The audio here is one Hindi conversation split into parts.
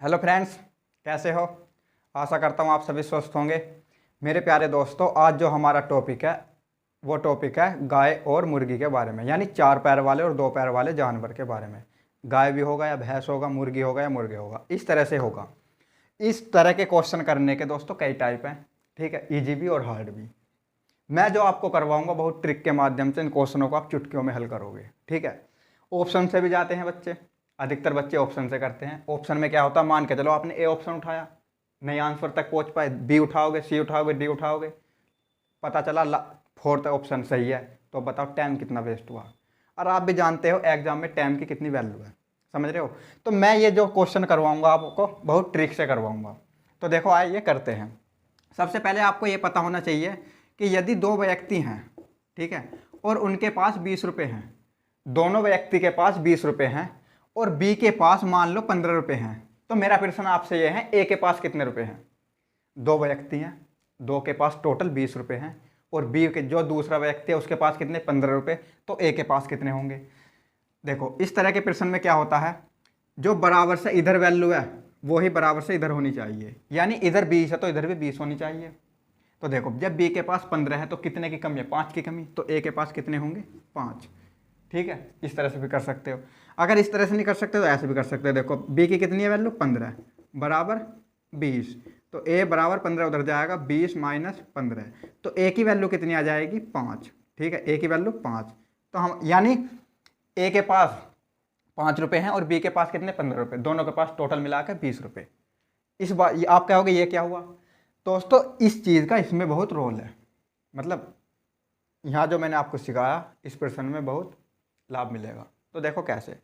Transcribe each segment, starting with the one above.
हेलो फ्रेंड्स, कैसे हो? आशा करता हूँ आप सभी स्वस्थ होंगे। मेरे प्यारे दोस्तों, आज जो हमारा टॉपिक है वो टॉपिक है गाय और मुर्गी के बारे में, यानी 4 पैर वाले और 2 पैर वाले जानवर के बारे में। गाय भी होगा या भैंस होगा, मुर्गी होगा या मुर्गे होगा, इस तरह से होगा। इस तरह के क्वेश्चन करने के दोस्तों कई टाइप हैं, ठीक है, ईजी भी और हार्ड भी। मैं जो आपको करवाऊंगा बहुत ट्रिक के माध्यम से इन क्वेश्चनों को आप चुटकियों में हल करोगे, ठीक है। ऑप्शन से भी जाते हैं बच्चे, अधिकतर बच्चे ऑप्शन से करते हैं। ऑप्शन में क्या होता है, मान के चलो आपने ए ऑप्शन उठाया, नहीं आंसर तक पहुंच पाए, बी उठाओगे, सी उठाओगे, डी उठाओगे, पता चला फोर्थ ऑप्शन सही है, तो बताओ टाइम कितना वेस्ट हुआ। और आप भी जानते हो एग्जाम में टाइम की कितनी वैल्यू है, समझ रहे हो। तो मैं ये जो क्वेश्चन करवाऊंगा आपको बहुत ट्रिक से करवाऊंगा। तो देखो आइए ये करते हैं। सबसे पहले आपको ये पता होना चाहिए कि यदि 2 व्यक्ति हैं, ठीक है, और उनके पास 20 रुपये हैं, दोनों व्यक्ति के पास 20 रुपये हैं और बी के पास मान लो 15 रुपये हैं, तो मेरा प्रश्न आपसे ये है, ए के पास कितने रुपये हैं? 2 व्यक्ति हैं, 2 के पास टोटल 20 रुपये हैं और बी के जो दूसरा व्यक्ति है उसके पास कितने, 15 रुपये, तो ए के पास कितने होंगे? देखो इस तरह के प्रश्न में क्या होता है, जो बराबर से इधर वैल्यू है वो ही बराबर से इधर होनी चाहिए, यानी इधर 20 है तो इधर भी 20 होनी चाहिए। तो देखो जब बी के पास 15 है तो कितने की कमी है, 5 की कमी, तो ए के पास कितने होंगे, 5, ठीक है। इस तरह से भी कर सकते हो। अगर इस तरह से नहीं कर सकते तो ऐसे भी कर सकते हो। देखो बी की कितनी है वैल्यू, 15 बराबर 20, तो ए बराबर 15 उधर जाएगा, 20 माइनस 15, तो ए की वैल्यू कितनी आ जाएगी, 5, ठीक है, ए की वैल्यू 5। तो हम यानी ए के पास 5 रुपये हैं और बी के पास कितने, 15 रुपये, दोनों के पास टोटल मिला के 20 रुपये। इस बार आप कहोगे ये क्या हुआ दोस्तों, इस चीज़ का इसमें बहुत रोल है। मतलब यहाँ जो मैंने आपको सिखाया इस प्रश्न में बहुत लाभ मिलेगा। तो देखो कैसे,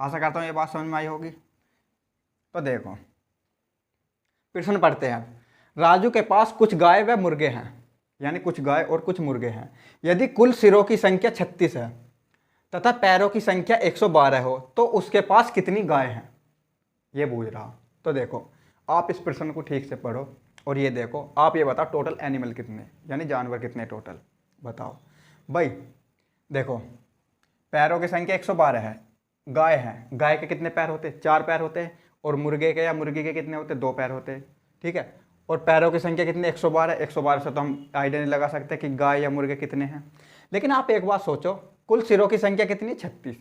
आशा करता हूँ ये बात समझ में आई होगी। तो देखो प्रश्न पढ़ते हैं। राजू के पास कुछ गाय व मुर्गे हैं, यानी कुछ गाय और कुछ मुर्गे हैं। यदि कुल सिरों की संख्या 36 है तथा पैरों की संख्या 112 हो तो उसके पास कितनी गाय हैं, ये पूछ रहा। तो देखो आप इस प्रश्न को ठीक से पढ़ो और ये देखो, आप ये बताओ टोटल एनिमल कितने, यानी जानवर कितने टोटल बताओ भाई। देखो पैरों की संख्या 112 है, गाय है, गाय के कितने पैर होते, 4 पैर होते हैं, और मुर्गे के या मुर्गी के कितने होते, 2 पैर होते हैं, ठीक है। और पैरों की संख्या कितनी, 112, 112 से तो हम आइडिया नहीं लगा सकते कि गाय या मुर्गे कितने हैं। लेकिन आप एक बात सोचो, कुल सिरों की संख्या कितनी, 36,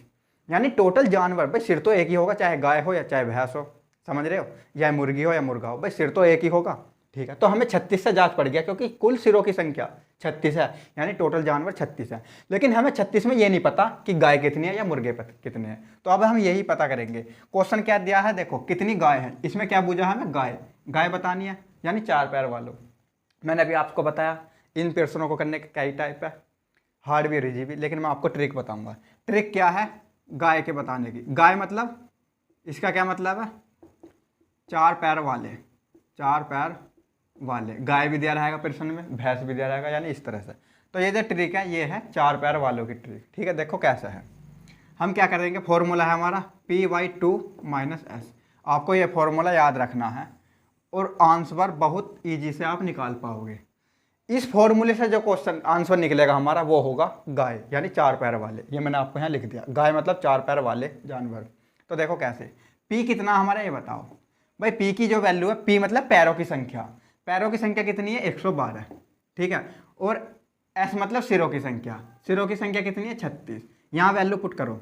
यानी टोटल जानवर, भाई सिर तो एक ही होगा, चाहे गाय हो या चाहे भैंस हो, समझ रहे हो, या मुर्गी हो या मुर्गा हो, भाई सिर तो एक ही होगा, ठीक है। तो हमें 36 से जांच पड़ गया क्योंकि कुल सिरों की संख्या 36 है, यानी टोटल जानवर 36 है। लेकिन हमें 36 में ये नहीं पता कि गाय कितनी है या मुर्गे कितने हैं, तो अब हम यही पता करेंगे। क्वेश्चन क्या दिया है, देखो कितनी गाय है, इसमें क्या पूछा है हमें, गाय, गाय बतानी है, यानी 4 पैर वालों। मैंने अभी आपको बताया इन प्रश्नों को करने के कई टाइप है, हार्ड भी और इजी भी, लेकिन मैं आपको ट्रिक बताऊंगा। ट्रिक क्या है गाय के बताने की, गाय मतलब इसका क्या मतलब है, 4 पैर वाले, 4 पैर वाले, गाय भी दिया रहेगा प्रश्न में, भैंस भी दिया रहेगा, यानी इस तरह से। तो ये जो ट्रिक है ये है 4 पैर वालों की ट्रिक, ठीक है। देखो कैसा है, हम क्या करेंगे, फॉर्मूला है हमारा P/2 - S, आपको ये फॉर्मूला याद रखना है और आंसर बहुत ईजी से आप निकाल पाओगे। इस फॉर्मूले से जो क्वेश्चन आंसर निकलेगा हमारा वो होगा गाय, यानी 4 पैर वाले। ये मैंने आपको यहाँ लिख दिया, गाय मतलब 4 पैर वाले जानवर। तो देखो कैसे, P कितना हमारा ये बताओ भाई। P की जो वैल्यू है, P मतलब पैरों की संख्या, पैरों की संख्या कितनी है, 112, ठीक है। और S मतलब सिरों की संख्या, सिरों की संख्या कितनी है, 36। यहाँ वैल्यू पुट करो,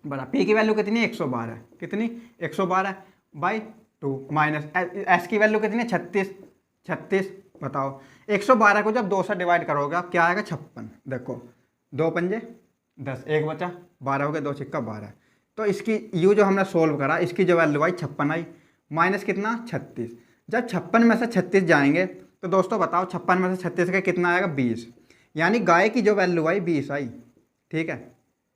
बड़ा P की वैल्यू कितनी है, 112, कितनी, 112/2 माइनस S की वैल्यू कितनी है, 36 बताओ। 112 को जब 2 से डिवाइड करोगे आप क्या आएगा, 56। देखो 2 पंजे 10, 1 बचा, 12 हो गए, 2 छिक्का 12। तो इसकी यू जो हमने सोल्व करा, इसकी जो वैल्यू आई 56 आई, माइनस कितना, 36। जब 56 में से 36 जाएंगे तो दोस्तों बताओ 56 में से 36 का कितना आएगा, 20, यानी गाय की जो वैल्यू आई 20 आई, ठीक है।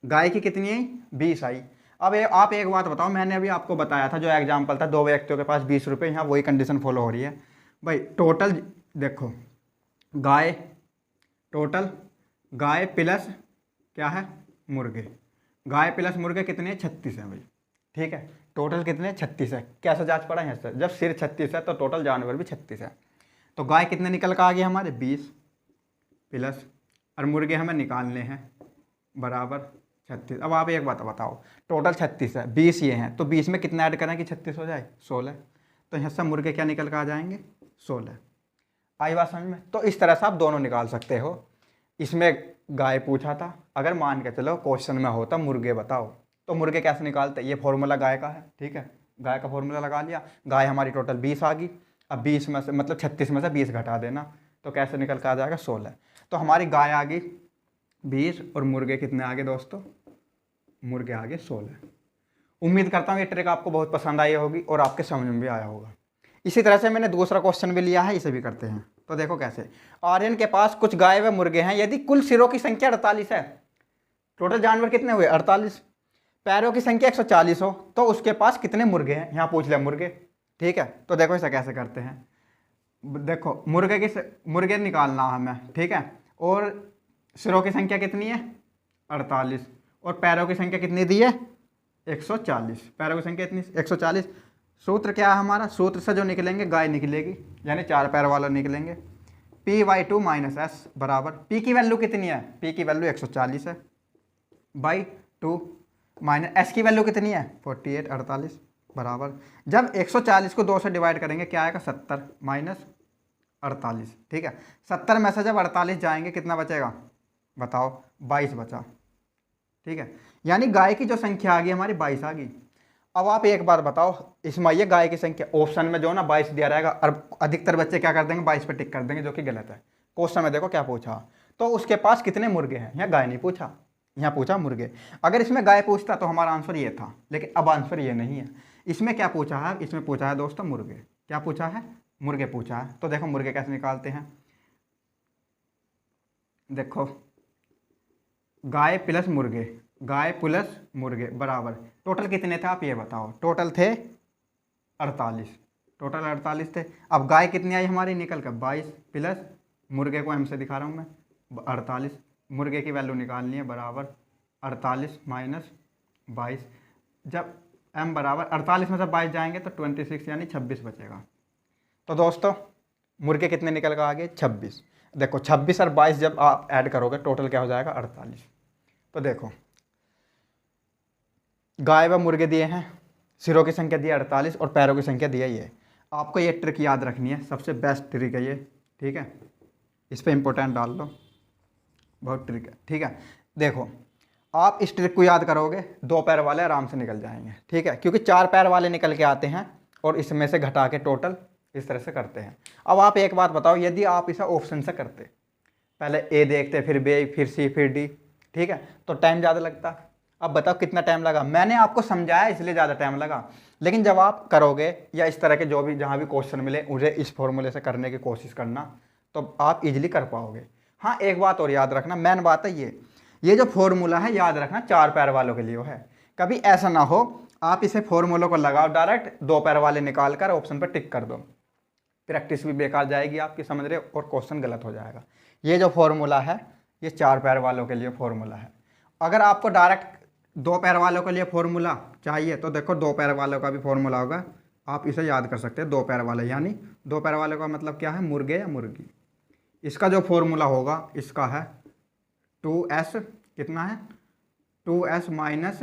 गाय की कितनी आई, 20 आई। अब आप एक बात बताओ, मैंने अभी आपको बताया था जो एग्जाम्पल था, 2 व्यक्तियों के पास 20 रुपये, यहाँ वही कंडीशन फॉलो हो रही है भाई। टोटल देखो गाय, टोटल गाय प्लस क्या है, मुर्गे, गाय प्लस मुर्गे कितने, 36 है भाई, ठीक है। टोटल कितने, 36 है। कैसे जांच पड़ा है सर, जब सिर 36 है तो टोटल जानवर भी 36 है। तो गाय कितने निकल कर आ गए हमारे, 20 प्लस, और मुर्गे हमें निकालने हैं बराबर 36। अब आप एक बात बताओ, टोटल 36 है, 20 ये हैं, तो 20 में कितना ऐड करें कि 36 हो जाए? 16। तो यहाँ से मुर्गे क्या निकल कर आ जाएंगे? 16। आई बात समझ में? तो इस तरह से आप दोनों निकाल सकते हो। इसमें गाय पूछा था, अगर मान के चलो क्वेश्चन में होता मुर्गे बताओ, तो मुर्गे कैसे निकालते? ये फॉर्मूला गाय का है, ठीक है, गाय का फॉर्मूला लगा लिया। गाय हमारी टोटल 20 आ गई। अब 20 में से मतलब 36 में से 20 घटा देना, तो कैसे निकल कर आ जाएगा? 16। तो हमारी गाय आ गई 20 और मुर्गे कितने आ गए दोस्तों? मुर्गे आ गए 16। उम्मीद करता हूँ ये ट्रिक आपको बहुत पसंद आई होगी और आपके समझ में भी आया होगा। इसी तरह से मैंने दूसरा क्वेश्चन भी लिया है, इसे भी करते हैं। तो देखो कैसे, आर्यन के पास कुछ गाय व मुर्गे हैं, यदि कुल सिरों की संख्या 48 है, टोटल जानवर कितने हुए? 48, पैरों की संख्या 140 हो, तो उसके पास कितने मुर्गे हैं? यहाँ पूछ लिया मुर्गे, ठीक है। तो देखो इसे कैसे करते हैं। देखो मुर्गे निकालना हमें, ठीक है, और सिरों की संख्या कितनी है? 48, और पैरों की संख्या कितनी दी है? 140। पैरों की संख्या इतनी 140। सूत्र क्या है हमारा? सूत्र से जो निकलेंगे गाय निकलेगी, यानी 4 पैर वाला निकलेंगे। P/2 माइनस एस बराबर, P की वैल्यू कितनी है? P की वैल्यू 140 है, बाई 2 माइनस एस की वैल्यू कितनी है? 48, 48 बराबर, जब 140 को 2 से डिवाइड करेंगे क्या आएगा? 70 माइनस 48, ठीक है। 70 में से जब 48 जाएंगे कितना बचेगा बताओ? 22 बचा, ठीक है। यानी गाय की जो संख्या आ गई हमारी 22 आ गई। अब आप एक बार बताओ, इसमें ये गाय की संख्या ऑप्शन में जो ना 22 दिया रहेगा, और अधिकतर बच्चे क्या कर देंगे? 22 पे टिक कर देंगे, जो कि गलत है। क्वेश्चन में देखो क्या पूछा, तो उसके पास कितने मुर्गे हैं, यहाँ गाय नहीं पूछा, यहाँ पूछा मुर्गे। अगर इसमें गाय पूछता तो हमारा आंसर ये था, लेकिन अब आंसर ये नहीं है। इसमें क्या पूछा है? इसमें पूछा है दोस्तों मुर्गे। क्या पूछा है? मुर्गे पूछा है। तो देखो मुर्गे कैसे निकालते हैं। देखो गाय प्लस मुर्गे, गाय प्लस मुर्गे बराबर, टोटल कितने थे आप ये बताओ? टोटल थे 48, टोटल 48 थे। अब गाय कितनी आई हमारी निकल कर? 22 प्लस मुर्गे को एम से दिखा रहा हूँ मैं 48, मुर्गे की वैल्यू निकालनी है बराबर 48 माइनस 22। जब एम बराबर 48 में से 22 जाएंगे तो 26 यानी 26 बचेगा। तो दोस्तों मुर्गे कितने निकल कर आ गए? 26। देखो 26 और 22 जब आप ऐड करोगे टोटल क्या हो जाएगा? 48। तो देखो गाय व मुर्गे दिए हैं, सिरों की संख्या दी है 48 और पैरों की संख्या दी है ये। आपको ये ट्रिक याद रखनी है, सबसे बेस्ट ट्रिक है ये, ठीक है। इस पर इंपॉर्टेंट डाल दो, बहुत ट्रिक है, ठीक है। देखो आप इस ट्रिक को याद करोगे, 2 पैर वाले आराम से निकल जाएंगे, ठीक है, क्योंकि 4 पैर वाले निकल के आते हैं और इसमें से घटा के टोटल इस तरह से करते हैं। अब आप एक बात बताओ, यदि आप इसे ऑप्शन से करते, पहले ए देखते फिर बी फिर सी फिर डी, ठीक है, तो टाइम ज़्यादा लगता। अब बताओ कितना टाइम लगा? मैंने आपको समझाया इसलिए ज़्यादा टाइम लगा, लेकिन जब आप करोगे या इस तरह के जो भी जहाँ भी क्वेश्चन मिले उसे इस फॉर्मूले से करने की कोशिश करना, तो आप इजीली कर पाओगे। हाँ एक बात और याद रखना, मेन बात है ये जो फॉर्मूला है याद रखना 4 पैर वालों के लिए है। कभी ऐसा ना हो आप इसे फॉर्मूलों को लगाओ डायरेक्ट 2 पैर वाले निकाल कर ऑप्शन पर टिक कर दो, प्रैक्टिस भी बेकार जाएगी आपकी, समझ रहे हो, और क्वेश्चन गलत हो जाएगा। ये जो फॉर्मूला है ये 4 पैर वालों के लिए फॉर्मूला है। अगर आपको डायरेक्ट 2 पैर वालों के लिए फॉर्मूला चाहिए तो देखो 2 पैर वालों का भी फॉर्मूला होगा, आप इसे याद कर सकते हैं। 2 पैर वाले यानी 2 पैर वाले का मतलब क्या है? मुर्गे या मुर्गी। इसका जो फॉर्मूला होगा इसका है 2s, कितना है? 2s माइनस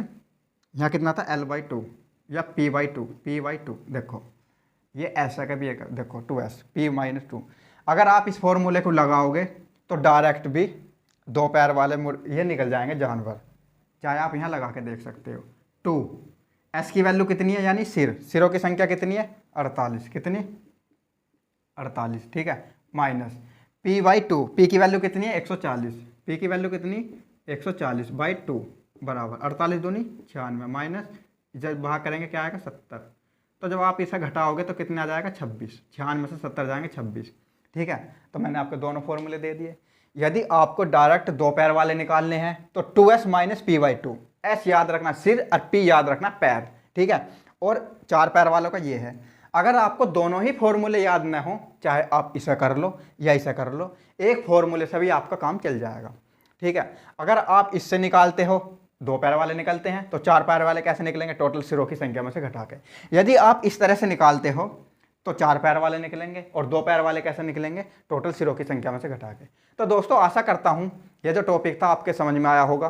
यहाँ कितना था? l/2 या p/2। देखो ये ऐसा का भी एक देखो 2s p-2। अगर आप इस फॉर्मूले को लगाओगे तो डायरेक्ट भी 2 पैर वाले ये निकल जाएंगे जानवर, चाहे आप यहाँ लगा के देख सकते हो। 2s की वैल्यू कितनी है? यानी सिरों की संख्या कितनी है? 48, कितनी? 48, ठीक है, माइनस p/2, p की वैल्यू कितनी है? 140, p की वैल्यू कितनी? 140/2 बराबर 48 दूनी 96 माइनस, जब भाग करेंगे क्या आएगा? 70। तो जब आप इसे घटाओगे तो कितने आ जाएगा? 26। 96 में से 70 जाएंगे 26, ठीक है। तो मैंने आपको दोनों फॉर्मूले दे दिए। यदि आपको डायरेक्ट 2 पैर वाले निकालने हैं तो 2s माइनस p/2, s याद रखना सिर और p याद रखना पैर, ठीक है, और 4 पैर वालों का ये है। अगर आपको दोनों ही फॉर्मूले याद ना हो, चाहे आप इसे कर लो या इसे कर लो, एक फॉर्मूले से भी आपका काम चल जाएगा, ठीक है। अगर आप इससे निकालते हो 2 पैर वाले निकलते हैं तो 4 पैर वाले कैसे निकलेंगे? टोटल सिरों की संख्या में से घटा के। यदि आप इस तरह से निकालते हो तो 4 पैर वाले निकलेंगे, और 2 पैर वाले कैसे निकलेंगे? टोटल सिरों की संख्या में से घटा के। तो दोस्तों आशा करता हूँ ये जो टॉपिक था आपके समझ में आया होगा।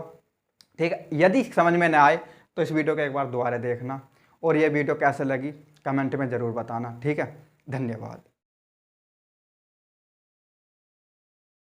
ठीक है। यदि समझ में ना आए तो इस वीडियो को एक बार दोबारा देखना, और ये वीडियो कैसे लगी कमेंट में ज़रूर बताना। ठीक है, धन्यवाद।